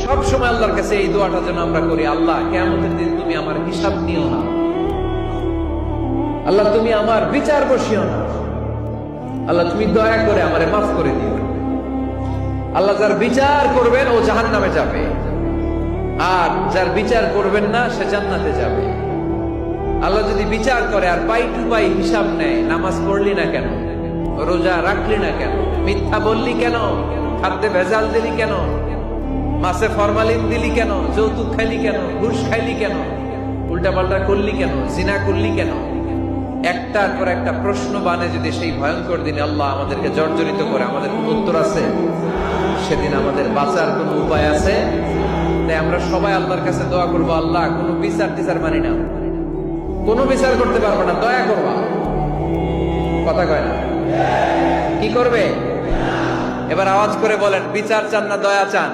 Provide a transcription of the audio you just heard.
সব সময় আল্লাহর কাছে এই দোয়াটা যেন আমরা করি, আল্লাহ কিয়ামতের দিন তুমি আমার হিসাব নিও না, আল্লাহ তুমি আমার বিচার বসিও না, আল্লাহ তুমি দয়া করে আমারে মাফ করে দিও। আল্লাহ যার বিচার করবেন ও জাহান্নামে যাবে, আর যার বিচার করবেন না সে জান্নাতে যাবে। আল্লাহ যদি বিচার করে আর পাই টু পাই হিসাব নেয়, নামাজ পড়লি না কেন, রোজা রাখলি না কেন, মিথ্যা বললি কেন, খাদ্যে ভেজাল দিলি কেন, মাছে ফরমালিন দিলি কেন, যৌতুক খাইলি কেন, ঘুষ খাইলি কেন, উল্টাপাল্টা করলি কেন, জিনা করলি কেন, একটার পর একটা প্রশ্ন বানে যদি সেই ভয়ঙ্কর দিনে আল্লাহ আমাদেরকে জর্জরিত করে, আমাদের কোন উত্তর আছে? সেদিন আমাদের বাঁচার কোন উপায় আছে? তাই আমরা সবাই আল্লাহর কাছে দোয়া করবো, আল্লাহ কোনো বিচার টিচার মানি না, কোনো বিচার করতে পারবো না, দয়া করবা। কথা কয় না? কি করবে? এবার আওয়াজ করে বলেন, বিচার চান না দয়া চান?